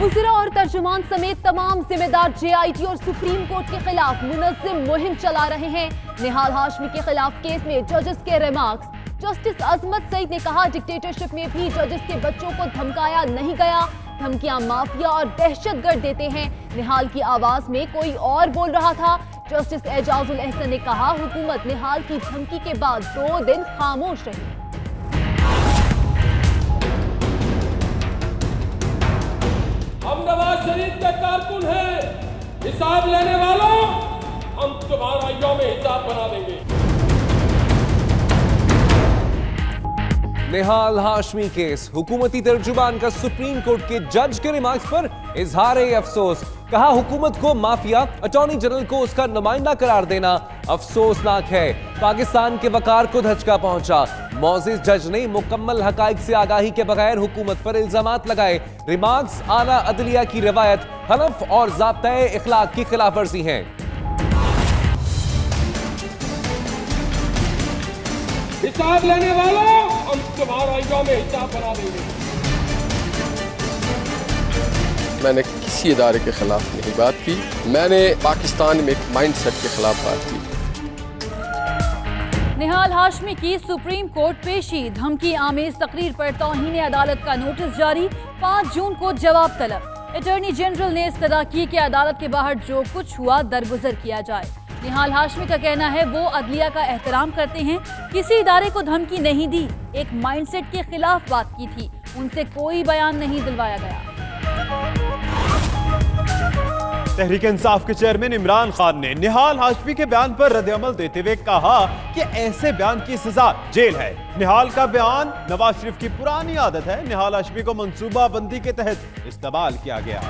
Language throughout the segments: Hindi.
वज़ीरा और तर्जुमान समेत तमाम जिम्मेदार JIT और सुप्रीम कोर्ट के खिलाफ मुनज़्ज़म मुहिम चला रहे हैं। निहाल हाशमी के खिलाफ केस में जजेस के रिमार्क्स। जस्टिस अजमत सईद ने कहा, डिक्टेटरशिप में भी जजेस के बच्चों को धमकाया नहीं गया, धमकियां माफिया और दहशतगर्द देते हैं। निहाल की आवाज में कोई और बोल रहा था। जस्टिस एजाजुल एहसन ने कहा, हुकूमत निहाल की धमकी के बाद 2 दिन खामोश रही। हम नवाज शरीफ के कारकुन हैं, हिसाब लेने वालों, हम तुम्हारा यौम हिसाब बना देंगे। निहाल हाशमी केस, हुकूमती तर्जुमान का सुप्रीम कोर्ट के जज के रिमार्क्स पर इजहार अफसोस। कहा, हुकूमत को माफिया, अटॉर्नी जनरल को उसका नुमाइंदा करार देना अफसोसनाक है। पाकिस्तान के वकार को धचका पहुंचा। मौजिज जज ने मुकम्मल हकाइक से आगाही के बगैर हुकूमत पर इल्जामात लगाए। रिमार्क्स आला अदलिया की रवायत, हलफ और ज़ाब्ता-ए इखलाक की खिलाफ वर्जी है। हिसाब लेने वालों, हम तुम्हारा यौम हिसाब बना देंगे। मैंने किसी इदारे के खिलाफ नहीं बात की, मैंने पाकिस्तान में एक माइंडसेट के खिलाफ बात की। निहाल हाशमी की सुप्रीम कोर्ट पेशी, धमकी आमेज तकरीर पर तौहीन अदालत का नोटिस जारी। 5 जून को जवाब तलब। अटॉर्नी जनरल ने इस्तदा की कि अदालत के बाहर जो कुछ हुआ दरगुजर किया जाए। निहाल हाशमी का कहना है, वो अदलिया का एहतराम करते हैं, किसी इदारे को धमकी नहीं दी, एक माइंडसेट के खिलाफ बात की थी, उनसे कोई बयान नहीं दिलवाया गया। तहरीक इंसाफ के चेयरमैन इमरान खान ने निहाल हाशमी के बयान पर रद्द-ए-अमल देते हुए कहा कि ऐसे बयान की सजा जेल है। निहाल का बयान नवाज शरीफ की पुरानी आदत है। निहाल हाशमी को मंसूबाबंदी के तहत इस्तेमाल किया गया।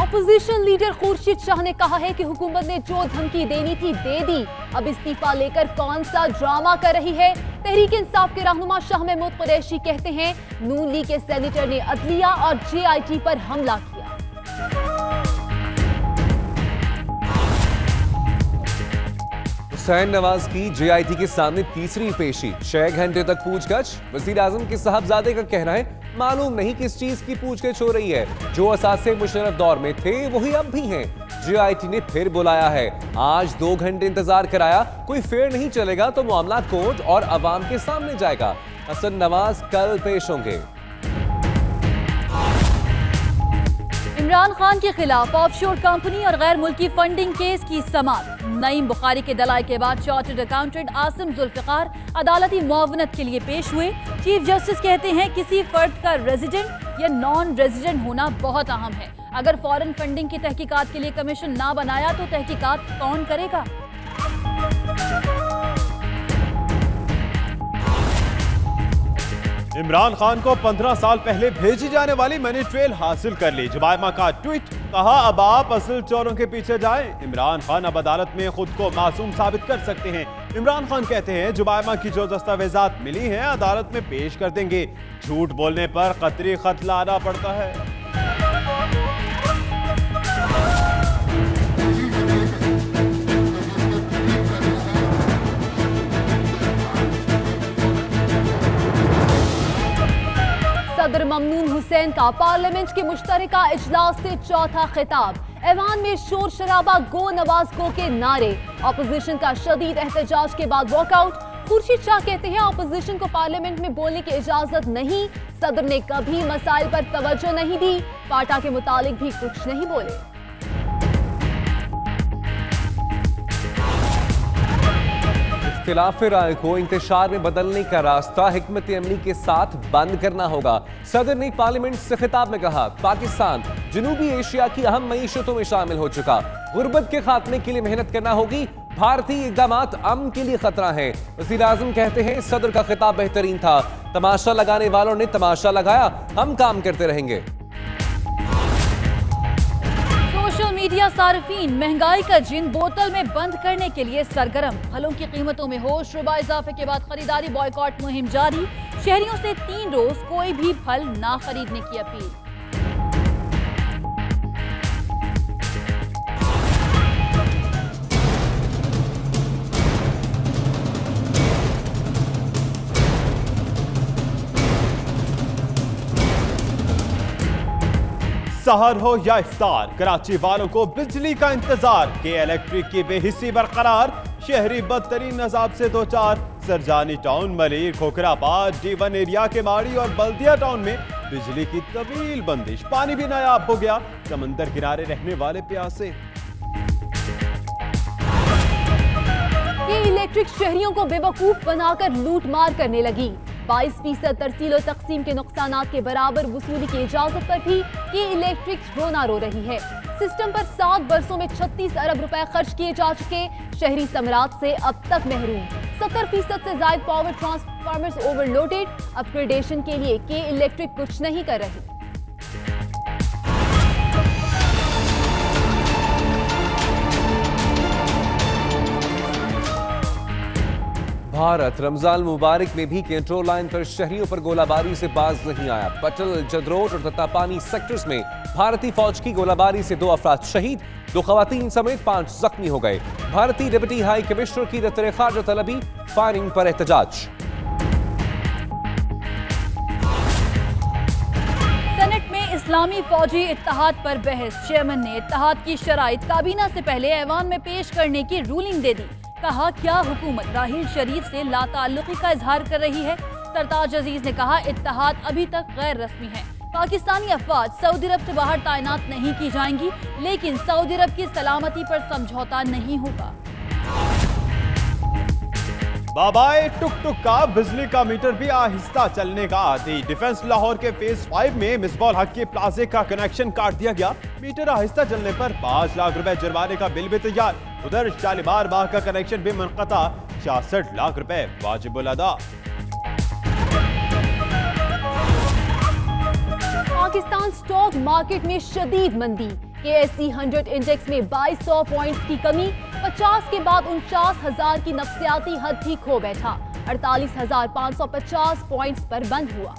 अपोजिशन लीडर खुर्शीद शाह ने कहा है कि हुकूमत ने जो धमकी देनी थी दे दी, अब इस्तीफा लेकर कौन सा ड्रामा कर रही है। तहरीक इंसाफ के रहनुमा शाह महमूद कुरैशी कहते हैं, नून लीग के सेनेटर ने अदलिया और JIT पर हमला किया। हुसैन नवाज की JIT के सामने तीसरी पेशी, 6 घंटे तक पूछगछ। वजीर आजम के साहबजादे का कहना है, मालूम नहीं किस चीज की पूछगछ हो रही है। जो असासे मुशर्रफ दौर में थे वही अब भी हैं। JIT ने फिर बुलाया है। आज 2 घंटे इंतजार कराया। कोई फेर नहीं चलेगा तो मामला कोर्ट और अवाम के सामने जाएगा। हसन नवाज कल पेश होंगे। इमरान खान के खिलाफ ऑफशोर कंपनी और गैर मुल्की फंडिंग केस की समाअत। नईम बुखारी के दलाल के बाद चार्टर्ड अकाउंटेंट आसिम जुल्फिकार अदालती मुआवनत के लिए पेश हुए। चीफ जस्टिस कहते हैं, किसी फर्द का रेजिडेंट या नॉन रेजिडेंट होना बहुत अहम है। अगर फॉरेन फंडिंग की तहकीकात के लिए कमीशन ना बनाया तो तहकीकात कौन करेगा। इमरान खान को 15 साल पहले भेजी जाने वाली मनी ट्रेल हासिल कर ली। जुबायमा का ट्वीट, कहा, अब आप असल चोरों के पीछे जाएं। इमरान खान अब अदालत में खुद को मासूम साबित कर सकते हैं। इमरान खान कहते हैं, जुबायमा की जो दस्तावेजात मिली हैं अदालत में पेश कर देंगे। झूठ बोलने पर कतरी खत लाना पड़ता है। सदर ममनून हुसैन का पार्लियामेंट के मुश्तरका इजलास से चौथा खिताब। ऐवान में शोर शराबा, गो नवाज गो के नारे। अपोजिशन का शदीद एहतजाज के बाद वॉकआउट। खुर्शीद शाह कहते हैं, अपोजिशन को पार्लियामेंट में बोलने की इजाजत नहीं। सदर ने कभी मसाइल पर तवज्जो नहीं दी, पार्टा के मुतालिक भी कुछ नहीं बोले। इख्तिलाफ राय को इंतशार में बदलने का रास्ता हिकमत अमली के साथ बंद करना होगा। सदर ने पार्लियामेंट से खिताब में कहा, पाकिस्तान जनूबी एशिया की अहम मईशतों में शामिल हो चुका। गुर्बत के खात्मे के लिए मेहनत करना होगी। भारतीय इक़दामात अमन के लिए खतरा है। वज़ीर आज़म कहते हैं, सदर का खिताब बेहतरीन था। तमाशा लगाने वालों ने तमाशा लगाया, हम काम करते रहेंगे। सोशल मीडिया सार्फिन महंगाई का जिन बोतल में बंद करने के लिए सरगर्म। फलों की कीमतों में होश। रुबा इजाफे के बाद खरीदारी बॉयकॉट मुहिम जारी। शहरियों से 3 रोज कोई भी फल ना खरीदने की अपील। सहर हो या इफ्तार, कराची वालों को बिजली का इंतजार। के इलेक्ट्रिक की बेहिस्सी बरकरार, शहरी बदतरीन अजाब से दो चार। Surjani town, Malir, Khokhrabad, D1 area के माड़ी और बल्दिया टाउन में बिजली की तवील बंदिश। पानी भी नायाब हो गया, समंदर किनारे रहने वाले प्यासे। ये इलेक्ट्रिक शहरियों को बेवकूफ बनाकर लूट मार करने लगी। 22% तरसील और तकसीम के नुकसानात के बराबर वसूली की इजाजत पर भी ये इलेक्ट्रिक रोना रो रही है। सिस्टम पर 7 बरसों में 36 अरब रुपए खर्च किए जा चुके, शहरी समरात से अब तक महरूम। 70% से ज्यादा पावर ट्रांसफार्मर्स ओवरलोडेड। अपग्रेडेशन के लिए के इलेक्ट्रिक कुछ नहीं कर रही। भारत रमजान मुबारक में भी कंट्रोल लाइन पर शहरियों पर गोलाबारी से बाज नहीं आया। पटल, जदरोट और तत्तापानी सेक्टर्स में भारतीय फौज की गोलाबारी से 2 अफराद शहीद, 2 खवातीन समेत 5 जख्मी हो गए। भारतीय डिप्टी हाई कमिश्नर की रतरे खारजा तलबी, फायरिंग पर एहतजाज। सेनेट में इस्लामी फौजी इत्तेहाद पर बहस। चेयरमैन ने इत्तेहाद की शराइत काबीना से पहले ऐवान में पेश करने की रूलिंग दे दी। कहा, क्या हुकूमत राहील शरीफ से लाताल्लुकी का इजहार कर रही है। सरताज अजीज ने कहा, इत्तेहाद अभी तक गैर रस्मी है। पाकिस्तानी अफवाज सऊदी अरब से बाहर तैनात नहीं की जाएंगी, लेकिन सऊदी अरब की सलामती पर समझौता नहीं होगा। बाबाए टुक टुक का बिजली का मीटर भी आहिस्ता चलने का आदी। डिफेंस लाहौर के फेज 5 में मिसबाह हक के प्लाजे का कनेक्शन काट दिया गया। मीटर आहिस्ता चलने पर 5 लाख रुपए जुर्माने का बिल भी तैयार। उधर शालीमार बाग का कनेक्शन भी मुनक़ता, 66 लाख रुपए वाजिबुल अदा। पाकिस्तान स्टॉक मार्केट में शदीद मंदी। KSE 100 इंडेक्स में 2200 पॉइंट्स की कमी, 50 के बाद 49,000 की नफ्सियाती हद भी खो बैठा। 48,550 पॉइंट्स पर बंद हुआ।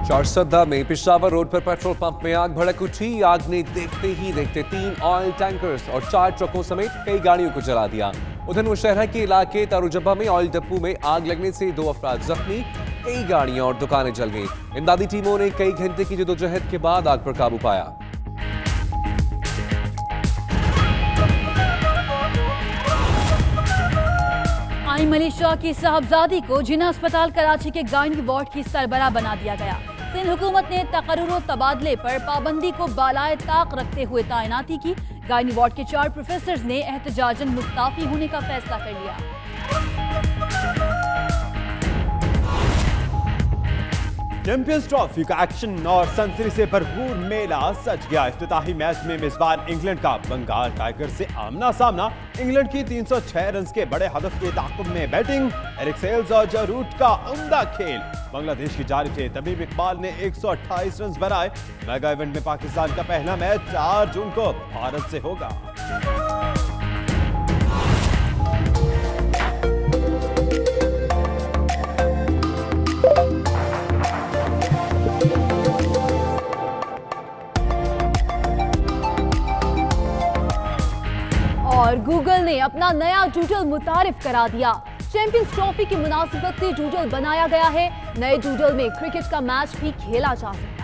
चारसद्दा में पेशावर रोड पर पेट्रोल पंप में आग भड़क उठी। आग ने देखते ही देखते 3 ऑयल टैंकर्स और 4 ट्रकों समेत कई गाड़ियों को जला दिया। उधर मुशहरा के इलाके तारुजब्बा में ऑयल डिपो में आग लगने से 2 अफराद जख्मी, कई गाड़ियां और दुकानें जल गईं। इमदादी टीमों ने कई घंटे की जदोजहद के बाद आग पर काबू पाया। आइम अली शाह की साहबजादी को जिन्ना अस्पताल कराची के गायनी वार्ड की सरबराह बना दिया गया। सिंध हुकूमत ने तकर्रुर और तबादले पर पाबंदी को बालाए ताक रखते हुए तैनाती की। गायनी वार्ड के 4 प्रोफेसर्स ने एहतजाजन मुस्ताफी होने का फैसला कर लिया। चैंपियंस ट्रॉफी का एक्शन और सनसनी से भरपूर मेला सज गया। इफ्तिताही मैच में मेजबान इंग्लैंड का बंगाल टाइगर से आमना सामना। इंग्लैंड की 306 रन के बड़े हदफ के ताक़ुब में बैटिंग, एरिक सेल्स और जरूट का उम्दा खेल। बांग्लादेश की जानिब से तमीम इकबाल ने 128 रन बनाए। मेगा इवेंट में पाकिस्तान का पहला मैच 4 जून को भारत से होगा। और गूगल ने अपना नया डूडल मुतारिफ करा दिया। चैंपियंस ट्रॉफी की मुनासिबत से डूडल बनाया गया है। नए डूडल में क्रिकेट का मैच भी खेला जा सकता है।